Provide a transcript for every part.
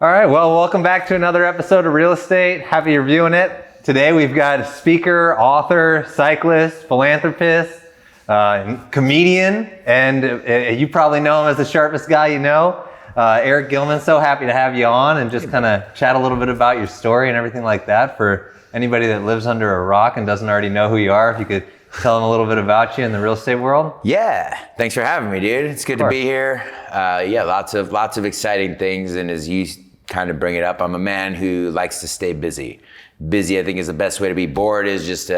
All right, well, welcome back to another episode of Real Estate. Happy you're viewing it. Today we've got speaker, author, cyclist, philanthropist, comedian, and you probably know him as the sharpest guy you know, Eric Gillman. So happy to have you on and just kind of chat a little bit about your story and everything like that for anybody that lives under a rock and doesn't already know who you are. If you could tell them a little bit about you in the real estate world. Yeah, thanks for having me, dude. It's good to be here. Lots of exciting things, and as you kind of bring it up, I'm a man who likes to stay busy. Busy, I think, is the best way to be. Bored is just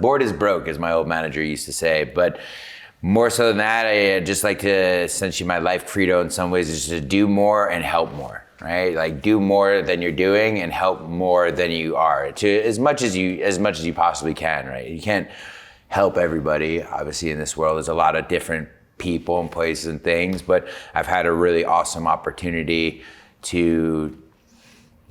bored is broke, as my old manager used to say. But more so than that, I just like to, essentially my life credo in some ways is to do more and help more, right? Like do more than you're doing and help more than you are, to as much as you possibly can, right? You can't help everybody, obviously, in this world. There's a lot of different people and places and things, but I've had a really awesome opportunity to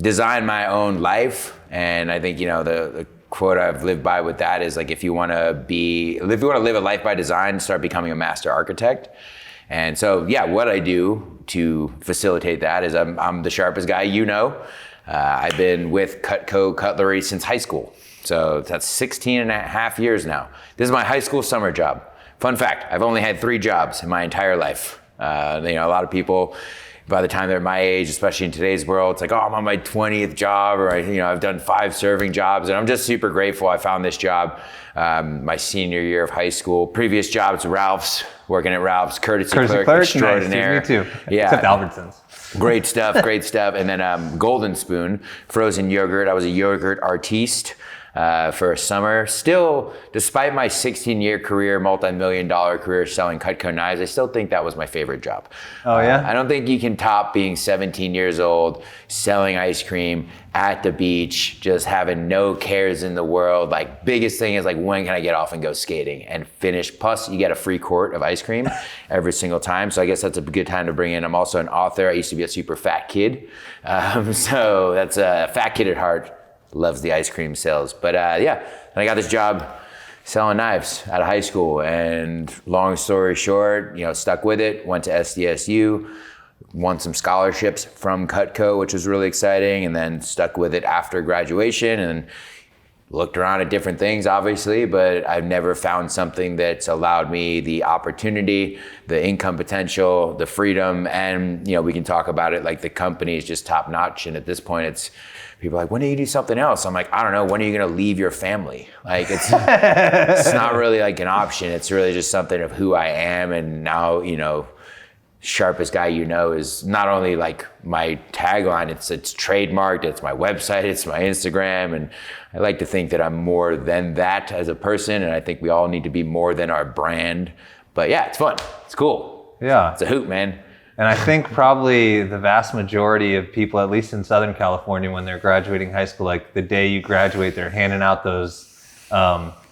design my own life. And I think, the quote I've lived by with that is like, if you want to live a life by design, start becoming a master architect. And so, what I do to facilitate that is I'm the sharpest guy, I've been with Cutco Cutlery since high school. So that's 16 and a half years now. This is my high school summer job. Fun fact, I've only had 3 jobs in my entire life. A lot of people, by the time they're my age, especially in today's world, it's like, oh, I'm on my 20th job, or I've done 5 serving jobs, and I'm just super grateful I found this job my senior year of high school. Previous jobs, working at Ralph's, courtesy clerk extraordinaire. Nice. Me too. Yeah. Except Albertsons. Great stuff. And then Golden Spoon, frozen yogurt. I was a yogurt artiste for a summer. Still, despite my 16-year career, multi-million-dollar career selling Cutco knives, I still think that was my favorite job. Oh, yeah? I don't think you can top being 17 years old, selling ice cream at the beach, just having no cares in the world. Like, biggest thing is like, when can I get off and go skating and finish? Plus, you get a free quart of ice cream every single time. So I guess that's a good time to bring in. I'm also an author. I used to be a super fat kid. So that's a fat kid at heart. Loves the ice cream sales. But and I got this job selling knives out of high school, and long story short, stuck with it, went to SDSU, won some scholarships from Cutco, which was really exciting, and then stuck with it after graduation and looked around at different things, obviously, but I've never found something that's allowed me the opportunity, the income potential, the freedom, and we can talk about it, like the company is just top notch, and at this point it's people are like, when do you do something else? I'm like, I don't know. When are you going to leave your family? Like, it's not really like an option. It's really just something of who I am. And now, sharpest guy is not only like my tagline, it's trademarked, it's my website, it's my Instagram. And I like to think that I'm more than that as a person. And I think we all need to be more than our brand. But yeah, it's fun. It's cool. Yeah. It's a hoot, man. And I think probably the vast majority of people, at least in Southern California, when they're graduating high school, like the day you graduate, they're handing out those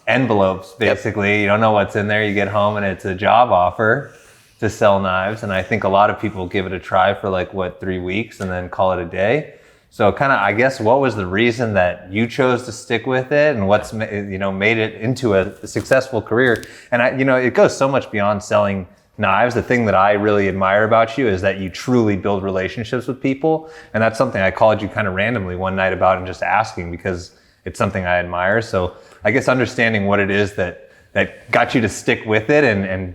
envelopes, basically. Yep. You don't know what's in there. You get home and it's a job offer to sell knives. And I think a lot of people give it a try for 3 weeks and then call it a day. So kind of, I guess, what was the reason that you chose to stick with it, and what's made it into a successful career? And it goes so much beyond selling knives. The thing that I really admire about you is that you truly build relationships with people. And that's something I called you kind of randomly one night about and just asking, because it's something I admire. So I guess understanding what it is that got you to stick with it and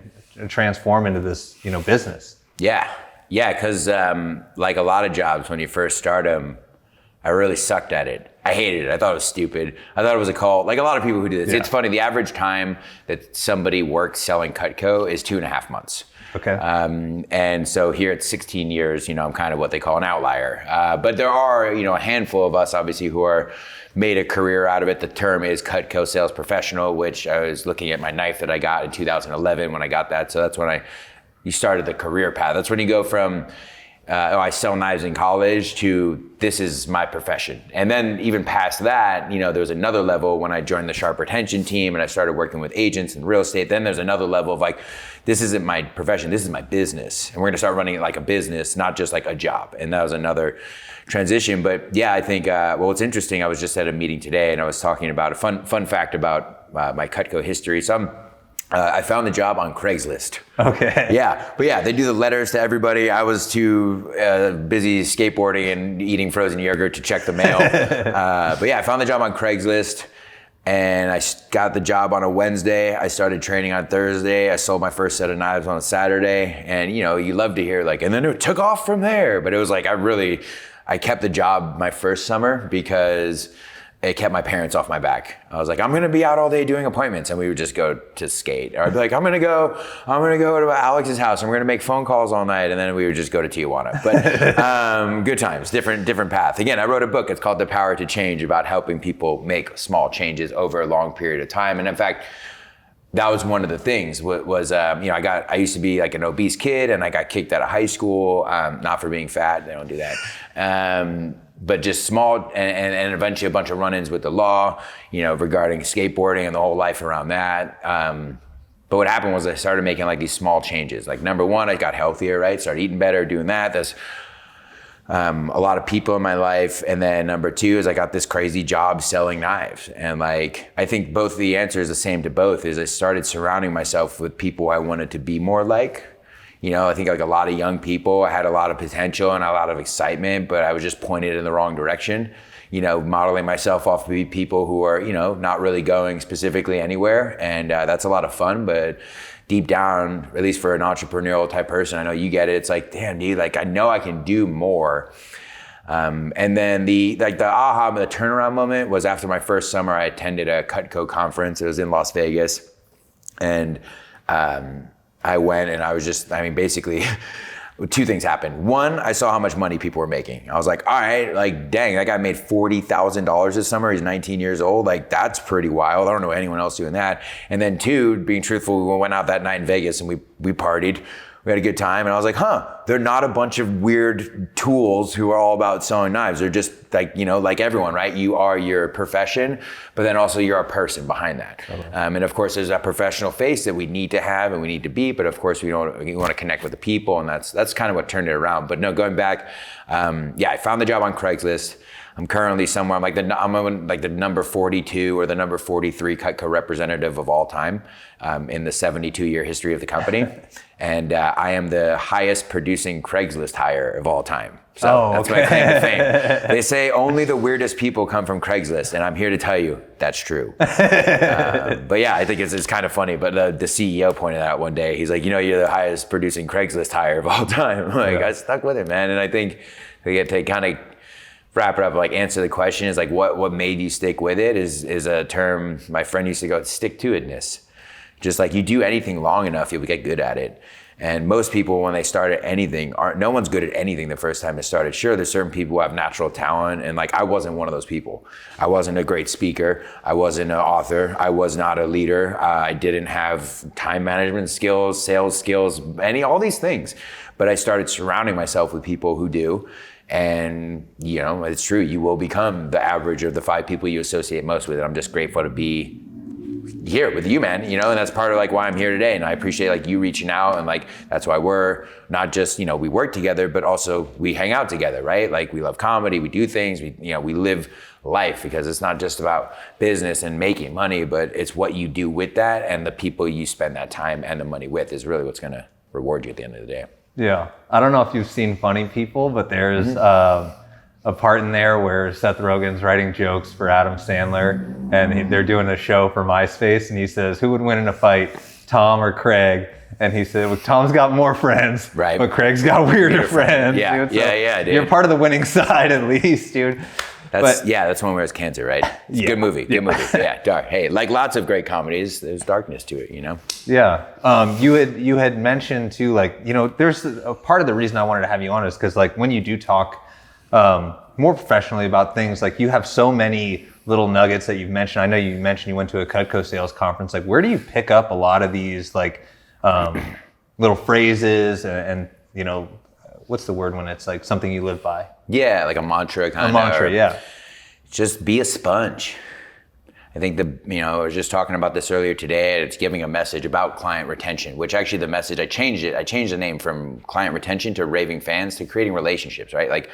transform into this, business. Yeah. Cause like a lot of jobs, when you first start them, I really sucked at it. I hated it. I thought it was stupid. I thought it was a call. Like a lot of people who do this. Yeah. It's funny. The average time that somebody works selling Cutco is 2.5 months. Okay. And so here at 16 years, I'm kind of what they call an outlier. But there are, a handful of us, obviously, who are made a career out of it. The term is Cutco sales professional, which I was looking at my knife that I got in 2011 when I got that. So that's when you started the career path. That's when you go from I sell knives in college to this is my profession. And then even past that, there was another level when I joined the Sharp Retention team and I started working with agents in real estate. Then there's another level of like, this isn't my profession, this is my business. And we're gonna start running it like a business, not just like a job. And that was another transition. But yeah, I think, it's interesting. I was just at a meeting today and I was talking about a fun fact about my Cutco history. So I'm I found the job on Craigslist. Okay. Yeah, but yeah, they do the letters to everybody. I was too busy skateboarding and eating frozen yogurt to check the mail. But yeah, I found the job on Craigslist, and I got the job on a Wednesday. I started training on Thursday. I sold my first set of knives on a Saturday, and you love to hear and then it took off from there. But it was I kept the job my first summer because it kept my parents off my back. I was like, I'm gonna be out all day doing appointments, and we would just go to skate. Or I'd be like, I'm gonna go to Alex's house, and we're gonna make phone calls all night, and then we would just go to Tijuana. But good times, different path. Again, I wrote a book. It's called The Power to Change, about helping people make small changes over a long period of time. And in fact, that was one of the things. I used to be like an obese kid, and I got kicked out of high school, not for being fat. They don't do that. But just small, and eventually a bunch of run-ins with the law, regarding skateboarding and the whole life around that. But what happened was I started making these small changes. Number one, I got healthier, right? Started eating better, doing that. There's a lot of people in my life. And then number two is I got this crazy job selling knives. And I think both the answer is the same to both, is I started surrounding myself with people I wanted to be more like. I think a lot of young people, I had a lot of potential and a lot of excitement, but I was just pointed in the wrong direction, modeling myself off of people who are, not really going specifically anywhere. And that's a lot of fun, but deep down, at least for an entrepreneurial type person, I know you get it. It's damn, dude, I know I can do more. And then the aha, the turnaround moment was after my first summer. I attended a Cutco conference. It was in Las Vegas. And, I went, and I was basically two things happened. One, I saw how much money people were making. I was like, all right, dang, that guy made $40,000 this summer. He's 19 years old. That's pretty wild. I don't know anyone else doing that. And then two, being truthful, we went out that night in Vegas and we partied. We had a good time, and I was like, they're not a bunch of weird tools who are all about selling knives. They're just like everyone, right? You are your profession, but then also you're a person behind that. And of course, there's that professional face that we need to have and we need to be, but of course we want to connect with the people, and that's kind of what turned it around. But no, going back, I found the job on Craigslist. I'm currently somewhere, I'm the number 42 or the number 43 Cutco representative of all time in the 72-year history of the company. And I am the highest producing Craigslist hire of all time. So that's my claim to fame. They say only the weirdest people come from Craigslist, and I'm here to tell you that's true. But yeah, I think it's kind of funny. But the CEO pointed out one day, he's like, you're the highest producing Craigslist hire of all time. I stuck with it, man. And I think we get to kind of wrap it up, answer the question is what made you stick with it is a term my friend used to go, stick-to-itness. Just you do anything long enough, you'll get good at it. And most people, when they start at anything, no one's good at anything the first time they started. Sure, there's certain people who have natural talent, and I wasn't one of those people. I wasn't a great speaker. I wasn't an author. I was not a leader. I didn't have time management skills, sales skills, all these things. But I started surrounding myself with people who do. And, it's true. You will become the average of the 5 people you associate most with. And I'm just grateful to be here with you, man, and that's part of like why I'm here today. And I appreciate like you reaching out, and like that's why we're not just, we work together, but also we hang out together, right? Like we love comedy, we do things, we live life, because it's not just about business and making money, but it's what you do with that, and the people you spend that time and the money with is really what's gonna reward you at the end of the day. Yeah. I don't know if you've seen Funny People, but there's a part in there where Seth Rogen's writing jokes for Adam Sandler, and they're doing a show for MySpace, and he says, who would win in a fight, Tom or Craig? And he said, well, Tom's got more friends, right, but Craig's got weirder friends. Yeah, dude. So yeah, dude. You're part of the winning side at least, dude. That's one where it's cancer, right? It's a good movie, Yeah, dark. Hey, like lots of great comedies, there's darkness to it, Yeah. You had mentioned too, like, there's a part of the reason I wanted to have you on is because like when you do talk more professionally about things, like you have so many little nuggets that you've mentioned. I know you mentioned you went to a Cutco sales conference. Like, where do you pick up a lot of these like little phrases and what's the word when it's like something you live by? Yeah, like a mantra kind of. A mantra, yeah. Just be a sponge. I think I was just talking about this earlier today. It's giving a message about client retention, which actually the message, I changed it. I changed the name from client retention to raving fans to creating relationships, right? Like,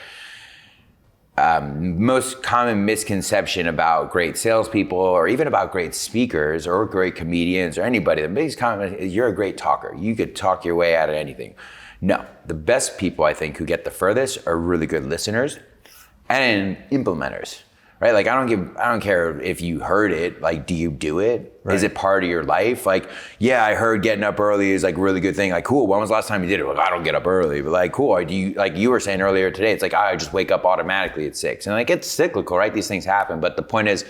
most common misconception about great salespeople or even about great speakers or great comedians or anybody, the biggest common is you're a great talker. You could talk your way out of anything. No, the best people I think who get the furthest are really good listeners and implementers, right? Like I don't care if you heard it, like do you do it? Right. Is it part of your life? Like, yeah, I heard getting up early is like a really good thing. Like, cool, when was the last time you did it? Like, I don't get up early, but like, cool, do you, like you were saying earlier today, it's like, I just wake up automatically at 6. And like, it's cyclical, right? These things happen. But the point is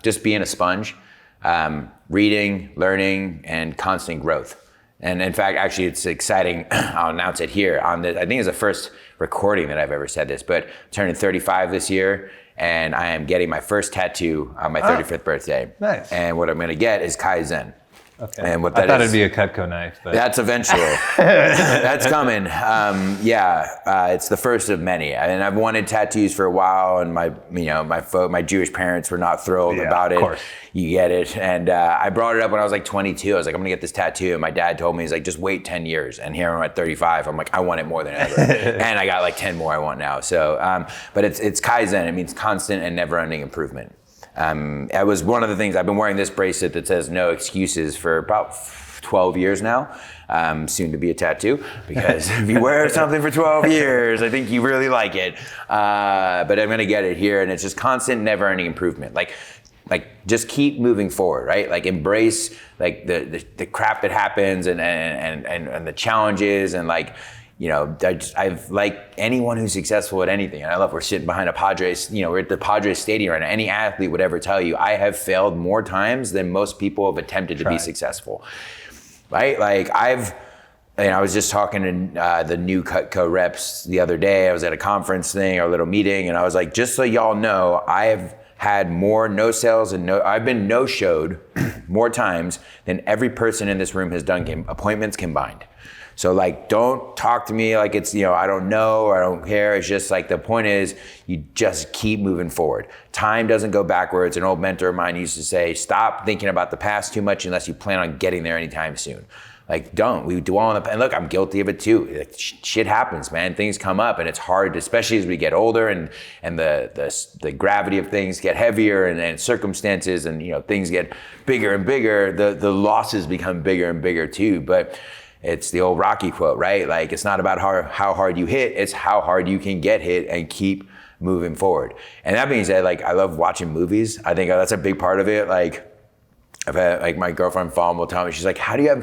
just being a sponge, reading, learning, and constant growth. And in fact, actually, it's exciting. I'll announce it here on this. I think it's the first recording that I've ever said this, but I'm turning 35 this year, and I am getting my first tattoo on my 35th birthday. Nice. And what I'm going to get is Kaizen. Okay. And what that I thought is, it'd be a Cutco knife, but that's eventual. That's coming. It's the first of many. And I've wanted tattoos for a while, and my Jewish parents were not thrilled about it. Of course. You get it. And I brought it up when I was like 22. I was like, I'm gonna get this tattoo. And my dad told me, he's like, just wait 10 years. And here I'm at 35. I'm like, I want it more than ever. And I got like 10 more I want now. So, but it's Kaizen. It means constant and never-ending improvement. It was one of the things, I've been wearing this bracelet that says no excuses for about 12 years now, soon to be a tattoo, because if you wear something for 12 years, I think you really like it. But I'm gonna get it here, and it's just constant, never-ending improvement. Like just keep moving forward, right? Like embrace like the crap that happens and the challenges and like, you know, I've like anyone who's successful at anything, and I love we're sitting behind a Padres, you know, we're at the Padres stadium right now. Any athlete would ever tell you, I have failed more times than most people have attempted to be successful, right? Like I was just talking to the new Cutco reps the other day. I was at a conference thing, or a little meeting, and I was like, just so y'all know, I have had more no sales and I've been no-showed more times than every person in this room has done appointments combined. So like, don't talk to me like it's, you know, I don't know or I don't care. It's just like, the point is you just keep moving forward. Time doesn't go backwards. An old mentor of mine used to say, stop thinking about the past too much unless you plan on getting there anytime soon. Like, don't. We dwell on the, and look, I'm guilty of it too. Like, shit happens, man. Things come up, and it's hard, especially as we get older, and the gravity of things get heavier, and circumstances, and you know, things get bigger and bigger. The losses become bigger and bigger too. But it's the old Rocky quote, right? Like, it's not about how hard you hit; it's how hard you can get hit and keep moving forward. And that being said, like, I love watching movies. I think that's a big part of it. Like, I've had, like, my girlfriend Fawn will tell me, she's like, how do you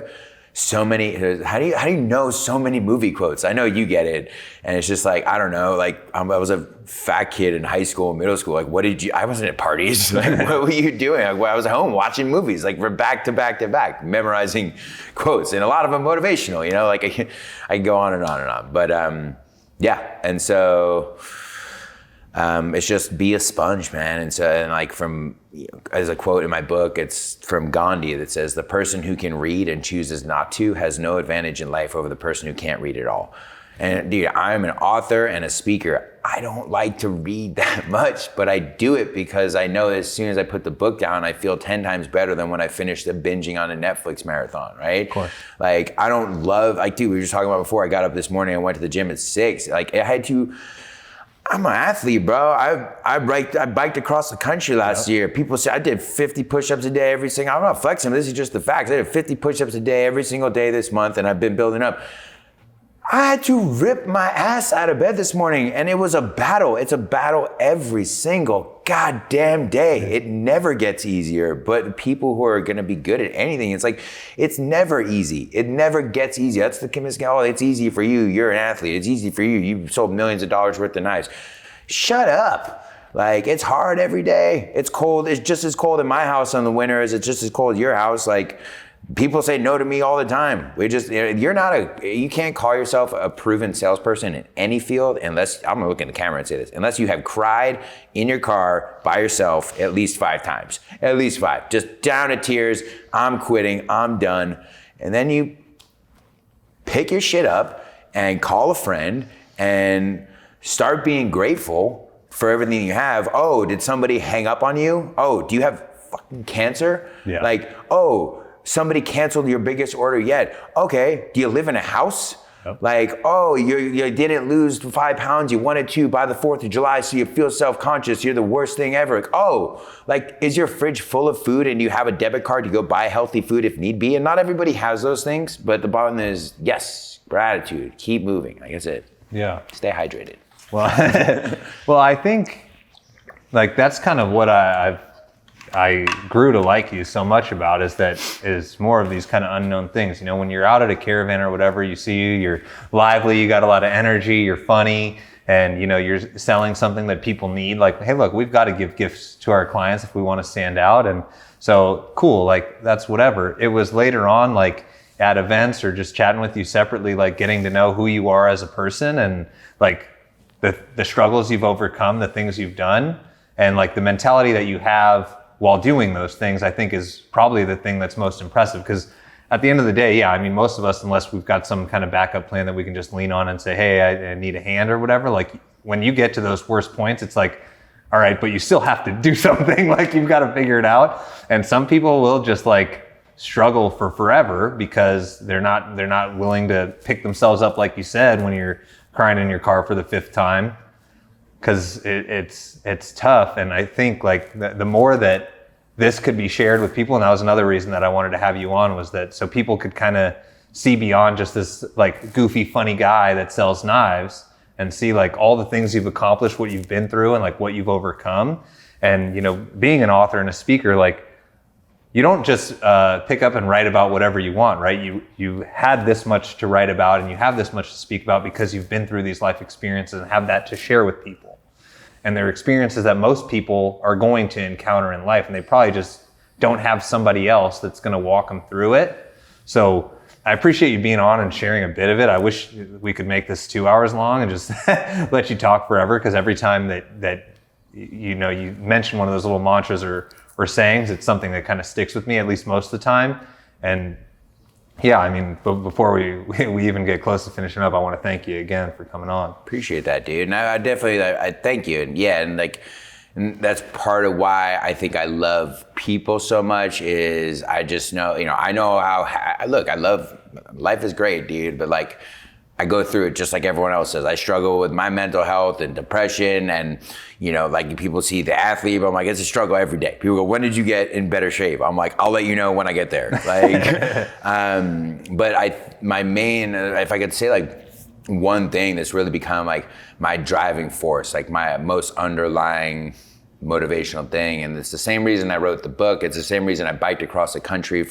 know so many movie quotes? I know you get it. And it's just like, I don't know, like I was a fat kid in high school and middle school. Like, I wasn't at parties. Like, what were you doing? Like, I was at home watching movies, like we're back to back to back, memorizing quotes, and a lot of them motivational, you know, like I can go on and on and on. But yeah, and so it's just be a sponge, man. And like from, as a quote in my book, it's from Gandhi that says, the person who can read and chooses not to has no advantage in life over the person who can't read at all. And dude, I'm an author and a speaker. I don't like to read that much, but I do it because I know as soon as I put the book down, I feel 10 times better than when I finished the binging on a Netflix marathon, right? Of course. Like, I don't love, like, dude, we were just talking about before, I got up this morning, I went to the gym at 6. Like, I'm an athlete, bro. I biked across the country last year. People say I did 50 push-ups a day every single. I'm not flexing. This is just the facts. I did 50 push-ups a day every single day this month, and I've been building up. I had to rip my ass out of bed this morning, and it was a battle. It's a battle every single goddamn day. It never gets easier, but people who are gonna be good at anything, it's like, it's never easy. It never gets easy. That's the misconception. Oh, it's easy for you. You're an athlete. It's easy for you. You've sold millions of dollars worth of knives. Shut up. Like, it's hard every day. It's cold. It's just as cold in my house in the winter as it's just as cold at your house. Like, people say no to me all the time. You can't call yourself a proven salesperson in any field unless, I'm gonna look in the camera and say this, unless you have cried in your car by yourself at least 5 times. At least 5. Just down to tears, I'm quitting, I'm done. And then you pick your shit up and call a friend and start being grateful for everything you have. Oh, did somebody hang up on you? Oh, do you have fucking cancer? Yeah. Like, oh, somebody canceled your biggest order yet. Okay, do you live in a house? Yep. Like, oh, you didn't lose 5 pounds, you wanted to by the 4th of July, so you feel self-conscious, you're the worst thing ever. Like, oh, like, is your fridge full of food and you have a debit card to go buy healthy food if need be? And not everybody has those things, but the bottom is, yes, gratitude, keep moving. Like I said, stay hydrated. Well, well, I think like that's kind of what I grew to like you so much about is more of these kind of unknown things. You know, when you're out at a caravan or whatever, you see you're lively, you got a lot of energy, you're funny, and you know, you're selling something that people need. Like, hey, look, we've got to give gifts to our clients if we want to stand out. And so cool, like that's whatever. It was later on, like at events or just chatting with you separately, like getting to know who you are as a person and like the struggles you've overcome, the things you've done, and like the mentality that you have while doing those things, I think is probably the thing that's most impressive. Because at the end of the day, I mean, most of us, unless we've got some kind of backup plan that we can just lean on and say, hey, I need a hand or whatever, like when you get to those worst points, it's like, all right, but you still have to do something. Like you've got to figure it out. And some people will just like struggle for forever because they're not willing to pick themselves up, like you said, when you're crying in your car for the 5th time. Because it's tough, and I think like the more that this could be shared with people, and that was another reason that I wanted to have you on, was that so people could kind of see beyond just this like goofy, funny guy that sells knives and see like all the things you've accomplished, what you've been through, and like what you've overcome. And you know, being an author and a speaker, like you don't just pick up and write about whatever you want, right? You had this much to write about, and you have this much to speak about because you've been through these life experiences and have that to share with people. And they're experiences that most people are going to encounter in life, and they probably just don't have somebody else that's going to walk them through it. So I appreciate you being on and sharing a bit of it. I wish we could make this 2 hours long and just let you talk forever, because every time that you know you mention one of those little mantras or sayings, it's something that kind of sticks with me, at least most of the time. And yeah, I mean, but before we even get close to finishing up, I want to thank you again for coming on. Appreciate that, dude. And I definitely, I thank you. And yeah, and that's part of why I think I love people so much is I just know, you know, I know how, look, I love, life is great, dude, but like, I go through it just like everyone else does. I struggle with my mental health and depression, and you know, like people see the athlete, but I'm like, it's a struggle every day. People go, when did you get in better shape? I'm like, I'll let you know when I get there. Like, but my main, if I could say like one thing that's really become like my driving force, like my most underlying motivational thing, and it's the same reason I wrote the book. It's the same reason I biked across the country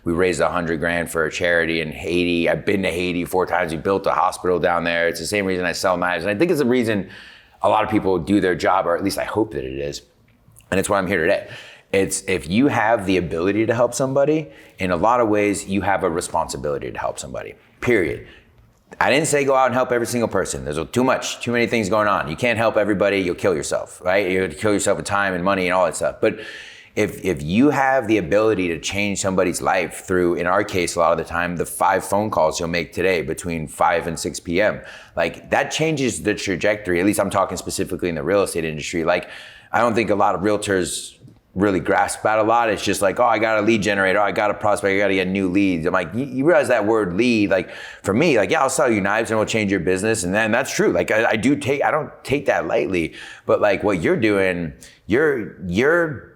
we raised $100,000 for a charity in Haiti. I've been to Haiti 4 times. We built a hospital down there. It's the same reason I sell knives, and I think it's the reason a lot of people do their job, or at least I hope that it is, and it's why I'm here today. It's if you have the ability to help somebody, in a lot of ways you have a responsibility to help somebody, period. I didn't say go out and help every single person. There's too many things going on. You can't help everybody, you'll kill yourself, right? You'll kill yourself with time and money and all that stuff. But if you have the ability to change somebody's life through, in our case, a lot of the time, the 5 phone calls you'll make today between 5 and 6 p.m., like that changes the trajectory. At least I'm talking specifically in the real estate industry. Like, I don't think a lot of realtors really grasp that a lot. It's just like, oh, I got a lead generator, oh, I got a prospect, I got to get new leads. I'm like, you realize that word lead, like for me, like, yeah, I'll sell you knives and it'll change your business. And then that's true. Like I don't take that lightly, but like what you're doing, you're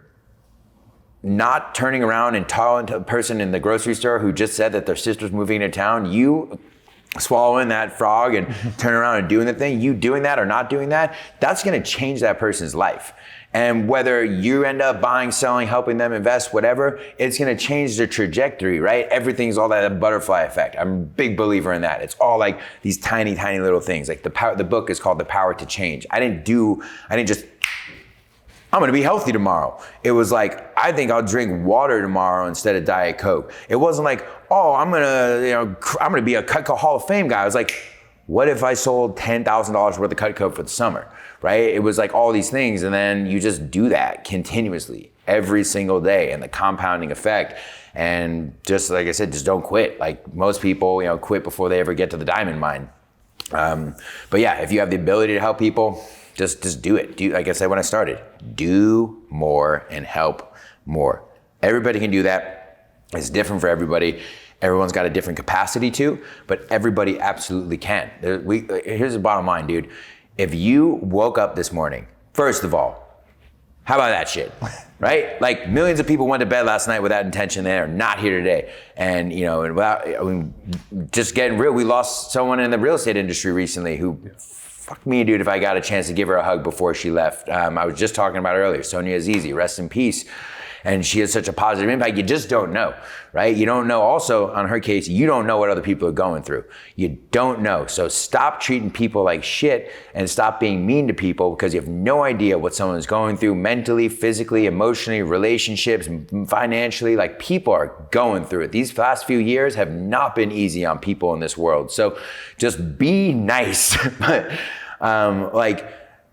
not turning around and talking to a person in the grocery store who just said that their sister's moving into town. You swallowing that frog and turning around and doing the thing, you doing that or not doing that, that's going to change that person's life. And whether you end up buying, selling, helping them invest, whatever, it's going to change the trajectory, right? Everything's all that butterfly effect. I'm a big believer in that. It's all like these tiny, tiny little things. Like the book is called The Power to Change. I didn't just, I'm going to be healthy tomorrow. It was like, I think I'll drink water tomorrow instead of Diet Coke. It wasn't like, oh, I'm going to be a Cutco Hall of Fame guy. I was like, what if I sold $10,000 worth of Cutco for the summer? Right? It was like all these things, and then you just do that continuously every single day, and the compounding effect. And just like I said, just don't quit. Like most people, quit before they ever get to the diamond mine. But yeah, if you have the ability to help people, just do it. Like I said when I started, do more and help more. Everybody can do that. It's different for everybody. Everyone's got a different capacity to, but everybody absolutely can. Here's the bottom line, dude. If you woke up this morning, first of all, how about that shit, right? Like millions of people went to bed last night without intention. They are not here today. And just getting real, we lost someone in the real estate industry recently who, fuck me, dude, if I got a chance to give her a hug before she left. I was just talking about it earlier, Sonia Azizi, rest in peace. And she has such a positive impact. You just don't know, right? You don't know. Also, on her case, you don't know what other people are going through. You don't know. So stop treating people like shit and stop being mean to people, because you have no idea what someone's going through mentally, physically, emotionally, relationships, financially. Like, people are going through it. These last few years have not been easy on people in this world. So just be nice. But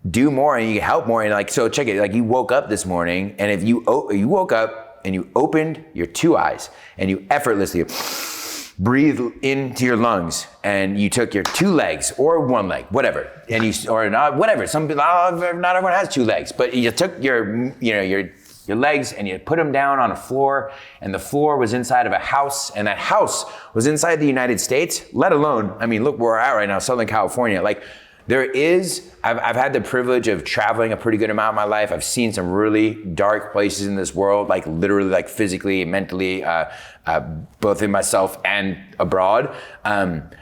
do more and you help more. And like, so check it, like you woke up this morning, and if you woke up and you opened your two eyes and you effortlessly breathe into your lungs, and you took your two legs or one leg, whatever, and whatever. Not everyone has two legs, but you took your legs and you put them down on a floor, and the floor was inside of a house, and that house was inside the United States, let alone, I mean, look where we're at right now, Southern California. Like, I've had the privilege of traveling a pretty good amount of my life. I've seen some really dark places in this world, like literally, like physically, mentally, both in myself and abroad.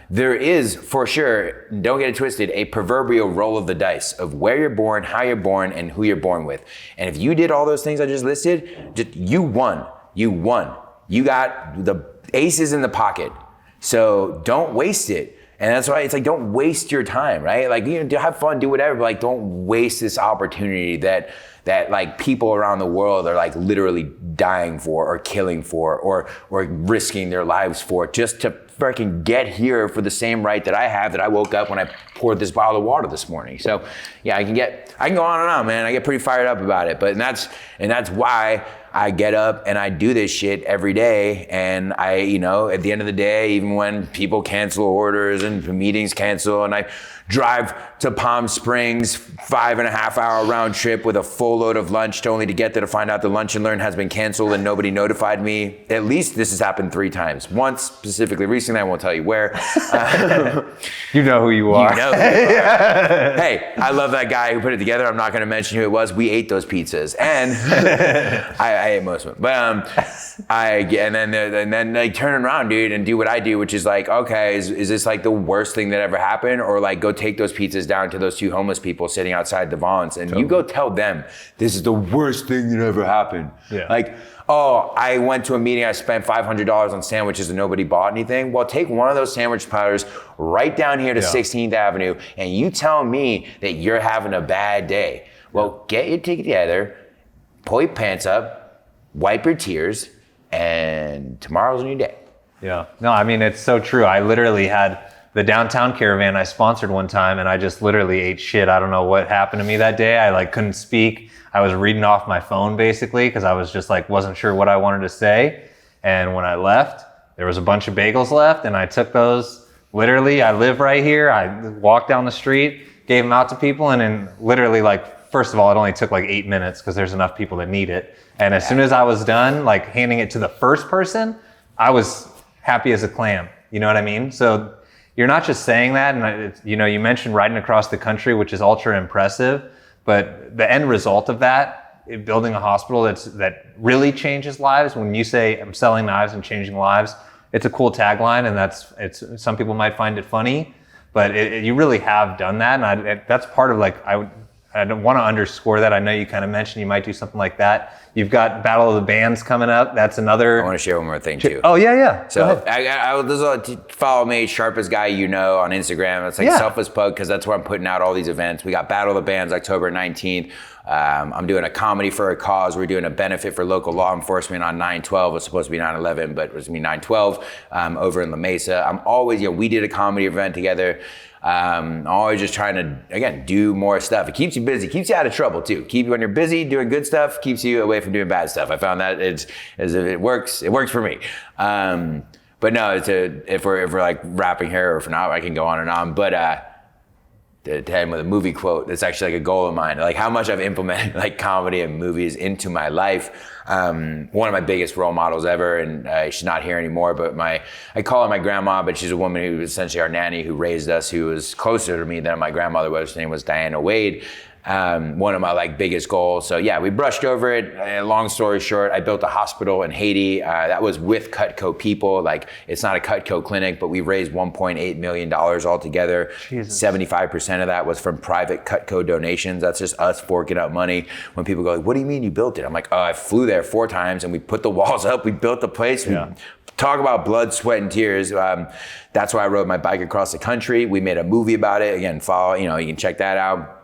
There is, for sure, don't get it twisted, a proverbial roll of the dice of where you're born, how you're born, and who you're born with. And if you did all those things I just listed, you won. You won. You got the aces in the pocket. So don't waste it. And that's why it's like, don't waste your time, right? Like, have fun, do whatever, but like, don't waste this opportunity that like people around the world are like literally dying for, or killing for, or risking their lives for, just to freaking get here for the same right that I have, that I woke up when I poured this bottle of water this morning. So yeah, I can go on and on, man. I get pretty fired up about it, but that's why I get up and I do this shit every day. And I, at the end of the day, even when people cancel orders and meetings cancel, and I drive to Palm Springs, 5.5 hour round trip with a full load of lunch, only to get there to find out the Lunch and Learn has been canceled and nobody notified me. At least this has happened 3 times. Once specifically recently, I won't tell you where. You know who you are. You know who you are. Hey, I love that guy who put it together. I'm not going to mention who it was. We ate those pizzas, and I ate most of them. But and then like turn around, dude, and do what I do, which is like, okay, is this like the worst thing that ever happened, or like go take those pizzas down to those 2 homeless people sitting outside the Vons, and you go tell them this is the worst thing that ever happened. Yeah. Like, oh, I went to a meeting, I spent $500 on sandwiches and nobody bought anything. Well, take one of those sandwich platters right down here to 16th Avenue, and you tell me that you're having a bad day. Well, get your ticket together, pull your pants up, wipe your tears, and tomorrow's a new day. Yeah. No, I mean, it's so true. I literally had the downtown caravan I sponsored one time, and I just literally ate shit. I don't know what happened to me that day. I like couldn't speak. I was reading off my phone basically, because I was just like, wasn't sure what I wanted to say. And when I left, there was a bunch of bagels left, and I took those. Literally, I live right here. I walked down the street, gave them out to people, and then literally, like, first of all, it only took like 8 minutes because there's enough people that need it. And as soon as I was done, like handing it to the first person, I was happy as a clam. You know what I mean? So you're not just saying that, and you mentioned riding across the country, which is ultra impressive, but the end result of that, building a hospital that really changes lives. When you say I'm selling knives and changing lives, it's a cool tagline, and some people might find it funny, but you really have done that, and that's part of like I don't want to underscore that. I know you kind of mentioned you might do something like that. You've got Battle of the Bands coming up. That's another. I want to share one more thing too. Oh yeah. So follow me, sharpest guy on Instagram. It's like selfless plug, because that's where I'm putting out all these events. We got Battle of the Bands October 19th. I'm doing a comedy for a cause. We're doing a benefit for local law enforcement on 9/12. It's supposed to be 9/11, but it was going to be 9/12 over in La Mesa. I'm always, we did a comedy event together. I'm always just trying to, again, do more stuff. It keeps you busy, keeps you out of trouble too. When you're busy doing good stuff, keeps you away from doing bad stuff. I found that it works for me. But no, if we're like wrapping here, or if not, I can go on and on. But to end with a movie quote that's actually like a goal of mine, like how much I've implemented like comedy and movies into my life. One of my biggest role models ever, and she's not here anymore, but I call her my grandma, but she's a woman who was essentially our nanny who raised us, who was closer to me than my grandmother was. Her name was Diana Wade. One of my like biggest goals. So yeah, we brushed over it. Long story short, I built a hospital in Haiti. That was with Cutco people. Like, it's not a Cutco clinic, but we raised $1.8 million altogether. Jesus. 75% of that was from private Cutco donations. That's just us forking out money. When people go, like, what do you mean you built it? I'm like, oh, I flew there 4 times and we put the walls up. We built the place. Yeah. Talk about blood, sweat, and tears. That's why I rode my bike across the country. We made a movie about it. Again, you can check that out.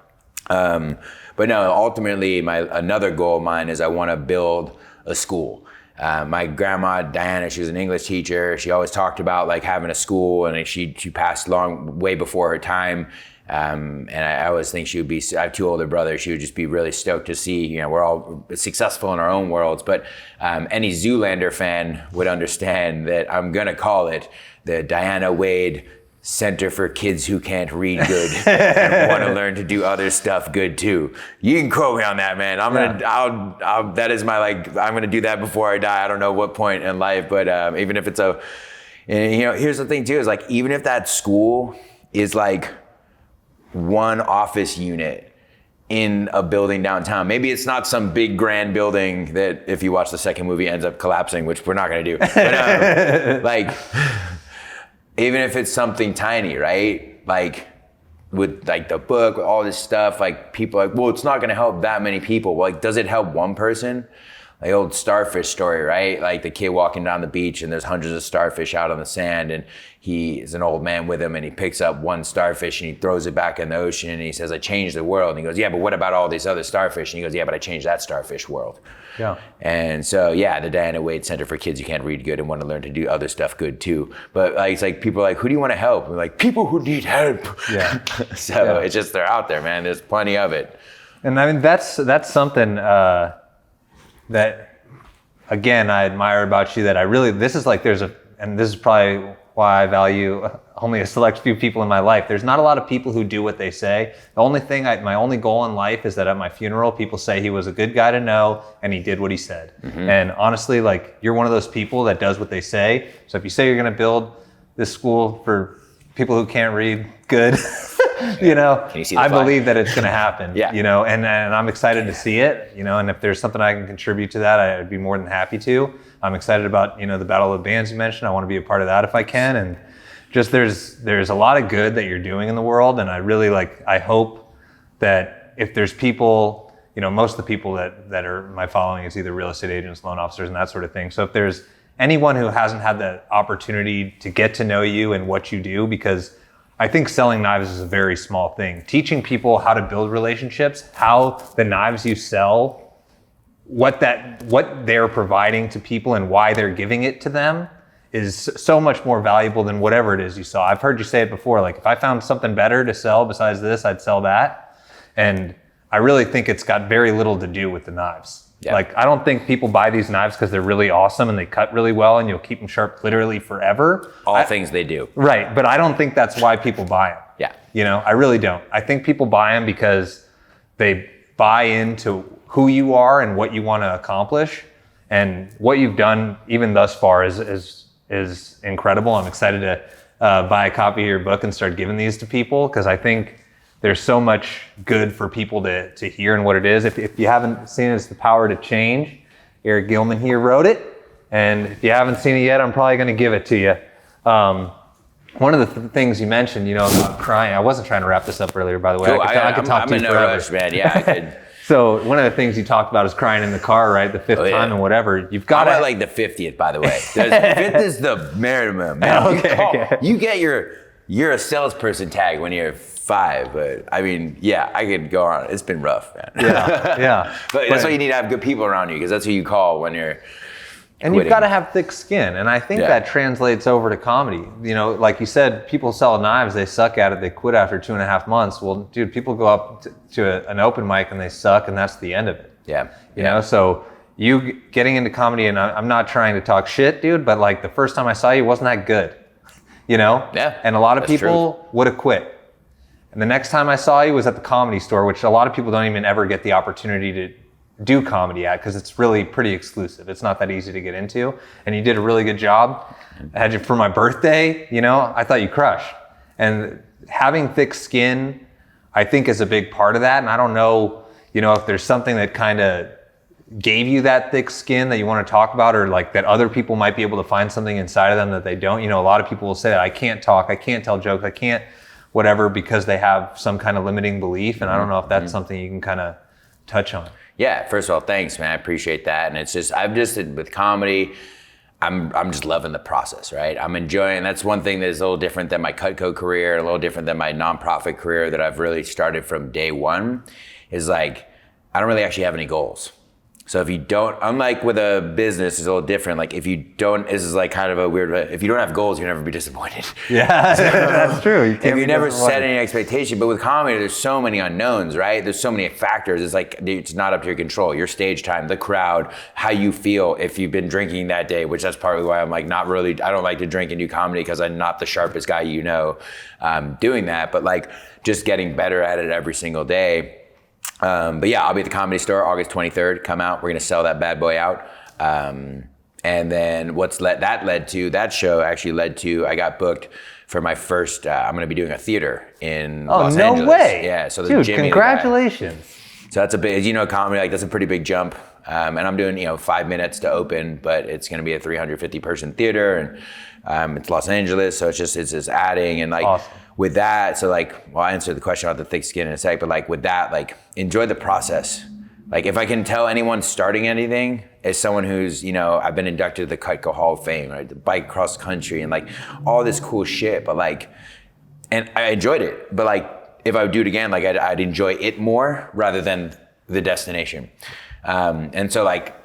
But no, ultimately, another goal of mine is I want to build a school. My grandma, Diana, she was an English teacher. She always talked about like having a school, and she passed way before her time. And I always think she would be, I have 2 older brothers, she would just be really stoked to see, we're all successful in our own worlds. But any Zoolander fan would understand that I'm going to call it the Diana Wade Center for Kids Who Can't Read Good and want to learn to do other stuff good too. You can quote me on that, man. That is I'm gonna do that before I die. I don't know what point in life, but even if it's here's the thing too, is like, even if that school is like one office unit in a building downtown, maybe it's not some big grand building that if you watch the second movie ends up collapsing, which we're not gonna do. But even if it's something tiny, right? Like with like the book, with all this stuff, like people are like, well, it's not gonna help that many people. Well, like, does it help one person? Like old starfish story, right? Like the kid walking down the beach and there's hundreds of starfish out on the sand, and he is an old man with him, and he picks up one starfish and he throws it back in the ocean, and he says, I changed the world. And he goes, yeah, but what about all these other starfish? And he goes, yeah, but I changed that starfish world. Yeah. And so, yeah, the Diana Wade Center for Kids Who Can't Read Good and want to learn to do other stuff good too. But like, it's like, people are like, who do you want to help? We're like, people who need help. Yeah. So It's just, they're out there, man. There's plenty of it. And I mean, that's something that, again, I admire about you, that this is probably why I value only a select few people in my life. There's not a lot of people who do what they say. The only thing, my only goal in life is that at my funeral, people say he was a good guy to know and he did what he said. Mm-hmm. And honestly, like, you're one of those people that does what they say. So if you say you're going to build this school for people who can't read good, I believe that it's going to happen. Yeah. And I'm excited to see it. And if there's something I can contribute to that, I'd be more than happy to. I'm excited about the Battle of the Bands you mentioned. I want to be a part of that if I can. And just there's a lot of good that you're doing in the world, and I really I hope that if there's people, most of the people that are my following is either real estate agents, loan officers, and that sort of thing. So if there's anyone who hasn't had the opportunity to get to know you and what you do, because I think selling knives is a very small thing. Teaching people how to build relationships, how the knives you sell, what they're providing to people and why they're giving it to them is so much more valuable than whatever it is you saw. I've heard you say it before, like, if I found something better to sell besides this, I'd sell that. And I really think it's got very little to do with the knives. Yeah. Like, I don't think people buy these knives because they're really awesome and they cut really well and you'll keep them sharp literally forever. Things they do. Right, but I don't think that's why people buy them. Yeah. I really don't. I think people buy them because they buy into who you are and what you want to accomplish, and what you've done even thus far is incredible. I'm excited to buy a copy of your book and start giving these to people, because I think there's so much good for people to hear and what it is. If you haven't seen it, it's The Power to Change. Eric Gillman here wrote it, and if you haven't seen it yet, I'm probably going to give it to you. One of the things you mentioned, about crying. I wasn't trying to wrap this up earlier, by the way. Cool. I could talk to you forever. I'm in no rush, man. Yeah, I could. So one of the things you talked about is crying in the car, right? The fifth time and whatever. You've got to like the 50th, by the way. The 5th is the minimum, man. Okay. You get you're a salesperson tag when you're 5, but I mean, yeah, I could go on. It's been rough, man. Yeah. But that's why you need to have good people around you, because that's who you call when you're And you've got to have thick skin. And I think that translates over to comedy. Like you said, people sell knives, they suck at it, they quit after 2.5 months. Well, dude, people go up to an open mic and they suck, and that's the end of it. Yeah. So you getting into comedy, and I'm not trying to talk shit, dude, but like the first time I saw you wasn't that good. Yeah. And a lot of people would have quit. And the next time I saw you was at the Comedy Store, which a lot of people don't even ever get the opportunity to do comedy at because it's really pretty exclusive. It's not that easy to get into. And you did a really good job. I had you for my birthday, you know, I thought you crushed. And having thick skin, I think, is a big part of that. And I don't know, you know, if there's something that kind of gave you that thick skin that you want to talk about, or like that other people might be able to find something inside of them that they don't. You know, a lot of people will say, I can't talk, I can't tell jokes, I can't whatever, because they have some kind of limiting belief. And I don't know if that's something you can kind of touch on. Yeah, first of all, thanks, man. I appreciate that. And it's just, with comedy, I'm just loving the process, right? I'm enjoying, that's one thing that is a little different than my Cutco career, a little different than my nonprofit career that I've really started from day one, is like, I don't really actually have any goals. So if you don't, unlike with a business, it's a little different. Like if you don't, this is like kind of a weird, if you don't have goals, you'll never be disappointed. Yeah, so, that's true. If you never set any expectation, but with comedy, there's so many unknowns, right? There's so many factors. It's like, it's not up to your control. Your stage time, the crowd, how you feel if you've been drinking that day, which that's partly why I'm like, not really, I don't like to drink and do comedy because I'm not the sharpest guy, you know, doing that, but like just getting better at it every single day. But yeah, I'll be at the Comedy Store August 23rd. Come out. We're going to sell that bad boy out. And then that show actually led to, I got booked for my first, I'm going to be doing a theater in Los Angeles. Oh, no way. Yeah. So dude, Jimmy, congratulations. So that's a big, you know, comedy, like that's a pretty big jump. And I'm doing, you know, 5 minutes to open, but it's going to be a 350 person theater, and it's Los Angeles. So it's just adding, and like, awesome. With that, so like, well, I'll answer the question about the thick skin in a sec, but like with that, like enjoy the process. Like if I can tell anyone starting anything, as someone who's, you know, I've been inducted to the Cutco Hall of Fame, right? The bike cross country and like all this cool shit, but like, and I enjoyed it, but like if I would do it again, like I'd enjoy it more rather than the destination. And so like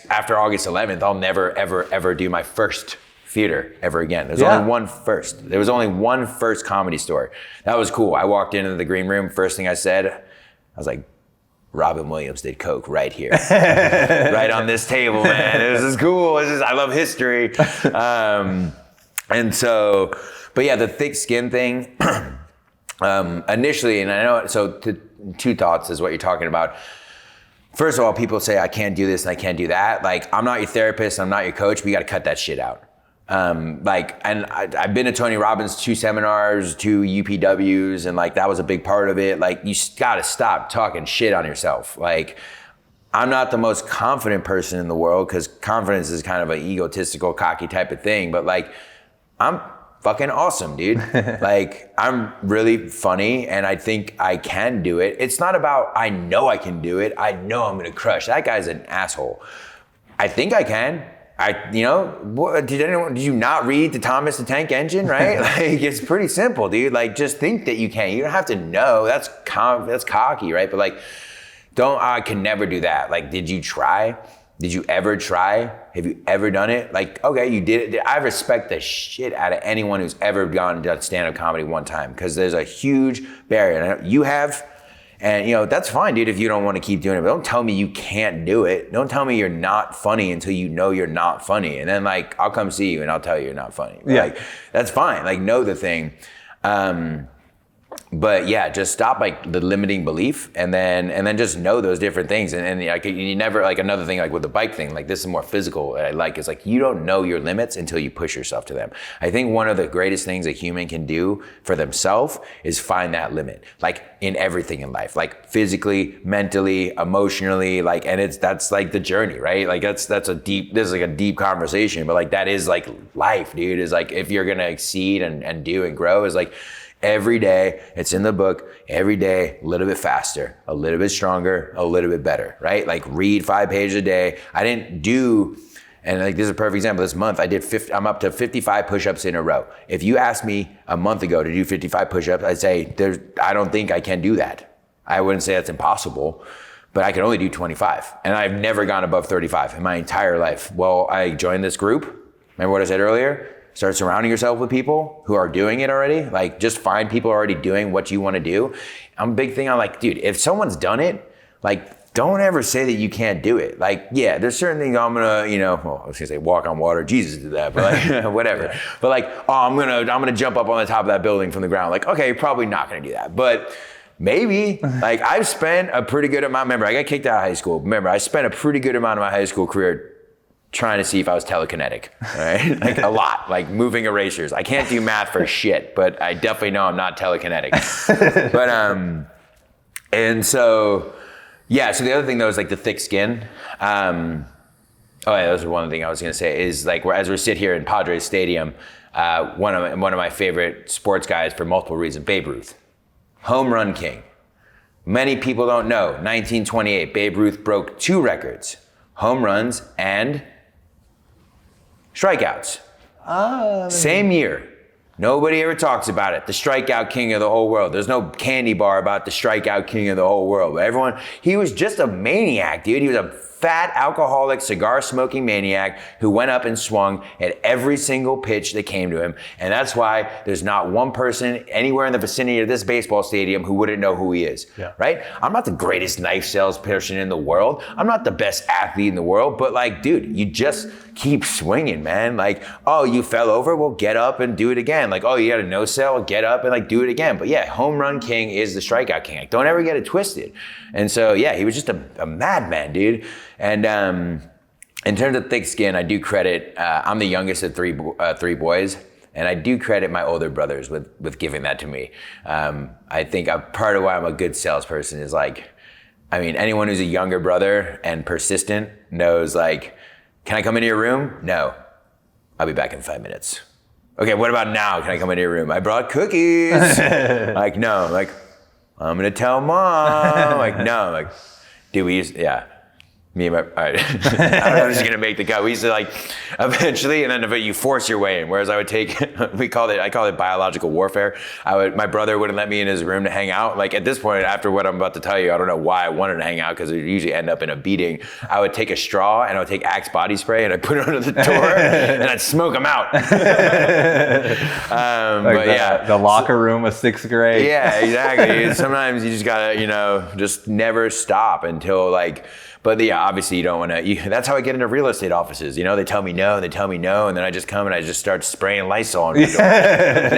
after August 11th, I'll never, ever do my first theater ever again. There's only one first. There was only one first Comedy Store. That was cool. I walked into the green room. First thing I said, I was like, Robin Williams did coke right here, right on this table, man. This is cool. I love history. And so, but yeah, the thick skin thing, initially, and I know, so two thoughts is what you're talking about. First of all, people say, I can't do this and I can't do that. Like, I'm not your therapist, I'm not your coach, but you got to cut that shit out. And I've been to Tony Robbins' 2 seminars, 2 UPWs, and like that was a big part of it. Like you gotta stop talking shit on yourself. Like I'm not the most confident person in the world because confidence is kind of an egotistical, cocky type of thing, but like I'm fucking awesome, dude. Like I'm really funny and I think I can do it. It's not about, I know I can do it. I know I'm gonna crush. That guy's an asshole. I think I can. Did you not read the Thomas the Tank Engine, right? Like, it's pretty simple, dude. Like, just think that you can. You don't have to know. That's cocky, right? But like, I can never do that. Like, did you try? Did you ever try? Have you ever done it? Like, okay, you did it. I respect the shit out of anyone who's ever gone and done stand-up comedy one time because there's a huge barrier. And you have. And, you know, that's fine, dude, if you don't want to keep doing it. But don't tell me you can't do it. Don't tell me you're not funny until you know you're not funny. And then, like, I'll come see you and I'll tell you you're not funny. But, like, that's fine. Like, know the thing. But, yeah, just stop, like, the limiting belief and then just know those different things. And like, you never, like, another thing, like, with the bike thing, like, this is more physical that I like, is, like, you don't know your limits until you push yourself to them. I think one of the greatest things a human can do for themselves is find that limit, like, in everything in life, like, physically, mentally, emotionally, like, and that's, like, the journey, right? Like, this is, like, a deep conversation, but, like, that is, like, life, dude, is, like, if you're gonna exceed and do and grow, is, like, every day, it's in the book, every day, a little bit faster, a little bit stronger, a little bit better, right? Like read 5 pages a day. I didn't do, and like this is a perfect example, this month I did I'm up to 55 push-ups in a row. If you asked me a month ago to do 55 push-ups, I'd say, I don't think I can do that. I wouldn't say that's impossible, but I can only do 25. And I've never gone above 35 in my entire life. Well, I joined this group. Remember what I said earlier? Start surrounding yourself with people who are doing it already. Like, just find people already doing what you want to do. I'm a big thing on, like, dude, if someone's done it, like, don't ever say that you can't do it. Like, yeah, there's certain things I'm gonna, well, I was gonna say walk on water. Jesus did that, but like, whatever. Yeah. But like, oh, I'm gonna jump up on the top of that building from the ground. Like, okay, probably not gonna do that, but maybe. Like, I've spent a pretty good amount. Remember, I got kicked out of high school. Remember, I spent a pretty good amount of my high school career trying to see if I was telekinetic, right? Like a lot, like moving erasers. I can't do math for shit, but I definitely know I'm not telekinetic. But and so. Yeah, so the other thing though is like the thick skin. Oh yeah, that was one thing I was gonna say is like as we sit here in Padres Stadium, one of my favorite sports guys for multiple reasons, Babe Ruth, home run king. Many people don't know, 1928, Babe Ruth broke 2 records, home runs and strikeouts. Same year. Nobody ever talks about it. The strikeout king of the whole world. There's no candy bar about the strikeout king of the whole world. But he was just a maniac, dude. He was a fat, alcoholic, cigar-smoking maniac who went up and swung at every single pitch that came to him. And that's why there's not one person anywhere in the vicinity of this baseball stadium who wouldn't know who he is, right? I'm not the greatest knife salesperson in the world. I'm not the best athlete in the world, but like, dude, you just keep swinging, man. Like, oh, you fell over? Well, get up and do it again. Like, oh, you had a no-sell? Get up and like do it again. But yeah, home run king is the strikeout king. Like, don't ever get it twisted. And so, yeah, he was just a madman, dude. And in terms of thick skin, I do credit, I'm the youngest of three boys, and I do credit my older brothers with giving that to me. I think part of why I'm a good salesperson is like, I mean, anyone who's a younger brother and persistent knows like, can I come into your room? No. I'll be back in 5 minutes. Okay, what about now? Can I come into your room? I brought cookies. Like, no. Like, I'm gonna tell mom. Like, no. Like, dude, me and my, all right. I don't know if this is gonna make the cut. We used to like, eventually, and then you force your way in. Whereas I would take, I call it biological warfare. My brother wouldn't let me in his room to hang out. Like at this point, after what I'm about to tell you, I don't know why I wanted to hang out because it would usually end up in a beating. I would take a straw and I would take Axe body spray and I'd put it under the door and I'd smoke them out. The locker room of 6th grade. Yeah, exactly. Sometimes you just gotta, just never stop until like. But yeah, obviously you don't want to, that's how I get into real estate offices. They tell me no, and then I just come and I just start spraying Lysol on the door.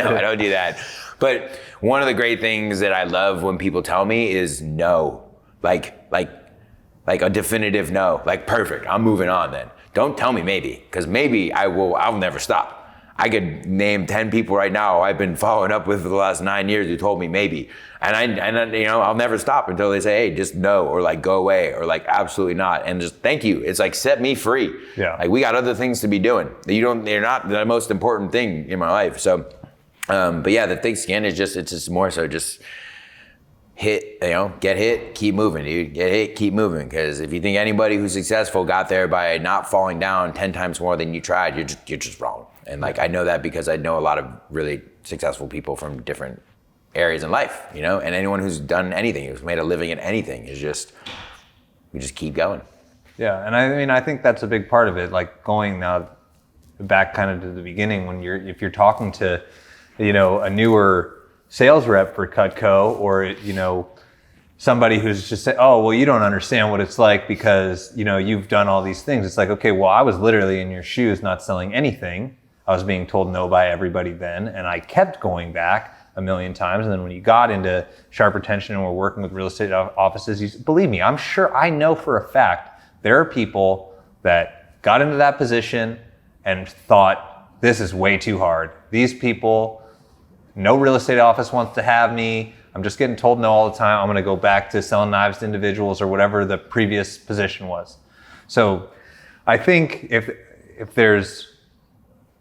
No, I don't do that. But one of the great things that I love when people tell me is no. Like a definitive no. Like, perfect, I'm moving on then. Don't tell me maybe, because maybe I'll never stop. I could name 10 people right now I've been following up with for the last 9 years who told me maybe. And I'll never stop until they say, hey, just no, or like go away, or like absolutely not. And just thank you. It's like, set me free. Yeah. Like we got other things to be doing. You're not the most important thing in my life. So, but yeah, the thick skin is it's just more so just hit, get hit, keep moving, dude. Get hit, keep moving. Because if you think anybody who's successful got there by not falling down 10 times more than you tried, you're just wrong. And like, I know that because I know a lot of really successful people from different areas in life, and anyone who's done anything, who's made a living in anything we just keep going. Yeah. And I mean, I think that's a big part of it. Like going now back kind of to the beginning when if you're talking to, a newer sales rep for Cutco or, somebody who's just saying, oh, well, you don't understand what it's like because, you've done all these things. It's like, okay, well, I was literally in your shoes, not selling anything. I was being told no by everybody then, and I kept going back a million times. And then when you got into sharp attention and we're working with real estate offices, believe me, I know for a fact there are people that got into that position and thought, this is way too hard. These people, no real estate office wants to have me. I'm just getting told no all the time. I'm gonna go back to selling knives to individuals or whatever the previous position was. So I think if there's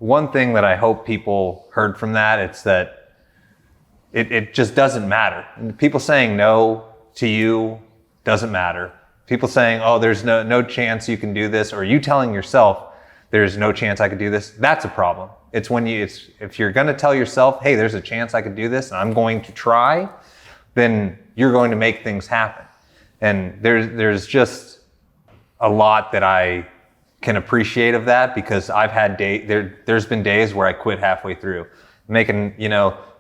one thing that I hope people heard from that, it's that it just doesn't matter. People saying no to you doesn't matter. People saying, oh, there's no chance you can do this, or you telling yourself there's no chance I could do this, that's a problem. It's if you're gonna tell yourself, hey, there's a chance I could do this and I'm going to try, then you're going to make things happen. And there's just a lot that I can appreciate of that because I've had there's been days where I quit halfway through, making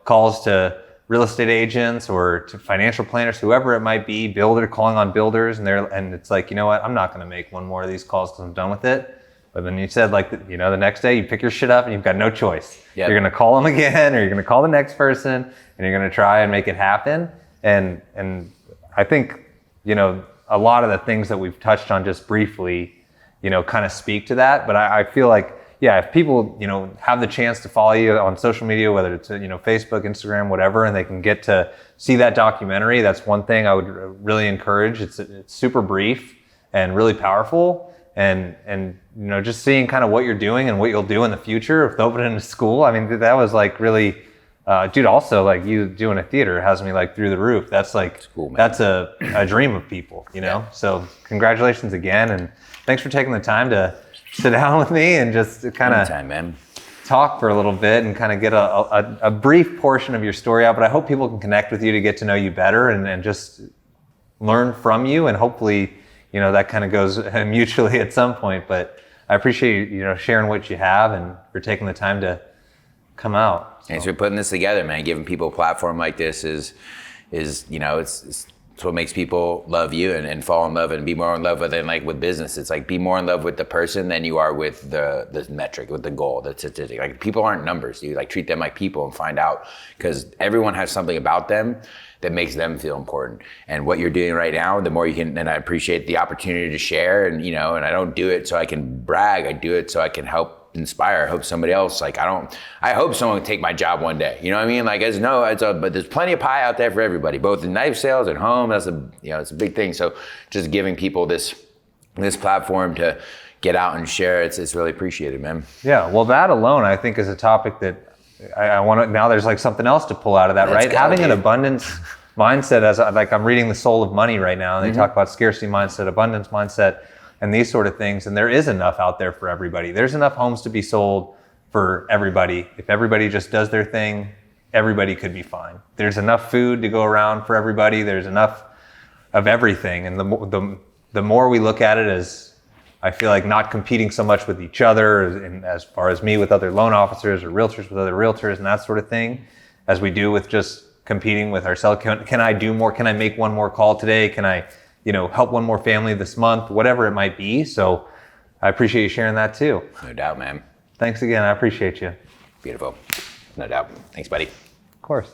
calls to real estate agents or to financial planners, whoever it might be, calling on builders, and it's like, you know what, I'm not going to make one more of these calls because I'm done with it. But then you said, like, you know, the next day you pick your shit up and you've got no choice. Yep. You're going to call them again, or you're going to call the next person, and you're going to try and make it happen. And I think, you know, a lot of the things that we've touched on just briefly, you know, kind of speak to that. But I feel like, yeah, if people, you know, have the chance to follow you on social media, whether it's, you know, Facebook, Instagram, whatever, and they can get to see that documentary, that's one thing I would really encourage. It's super brief and really powerful. And you know, just seeing kind of what you're doing and what you'll do in the future with opening a school. I mean, that was like really, dude, also like you doing a theater has me like through the roof. That's like, cool, that's a dream of people, you know? Yeah. So congratulations again. And thanks for taking the time to sit down with me and just kind of talk for a little bit and kind of get a brief portion of your story out. But I hope people can connect with you to get to know you better and just learn from you, and hopefully, you know, that kind of goes mutually at some point. But I appreciate you know, sharing what you have and for taking the time to come out. So. Thanks for putting this together, man. Giving people a platform like this is you know, it's what makes people love you and fall in love and be more in love with it. Like with business, it's like be more in love with the person than you are with the metric, with the goal, the statistic. Like people aren't numbers, dude. Like treat them like people and find out, because everyone has something about them that makes them feel important. And what you're doing right now, the more you can, and I appreciate the opportunity to share, and you know, and I don't do it so I can brag, I do it so I can help inspire. I hope somebody else, like I hope someone can take my job one day. You know what I mean? Like, but there's plenty of pie out there for everybody, both in knife sales and home. That's it's a big thing. So just giving people this platform to get out and share, it's really appreciated, man. Yeah, well, that alone, I think, is a topic that I want to, now there's like something else to pull out of that, right? Having an abundance mindset, as like I'm reading The Soul of Money right now, and they talk about scarcity mindset, abundance mindset, and these sort of things. And there is enough out there for everybody. There's enough homes to be sold for everybody. If everybody just does their thing, everybody could be fine. There's enough food to go around for everybody. There's enough of everything. And the more we look at it as, I feel like, not competing so much with each other, and as far as me with other loan officers or realtors with other realtors and that sort of thing, as we do with just competing with ourselves. Can I do more? Can I make one more call today? Can I, you know, help one more family this month? Whatever it might be. So I appreciate you sharing that too. No doubt, man. Thanks again. I appreciate you. Beautiful. No doubt. Thanks, buddy. Of course.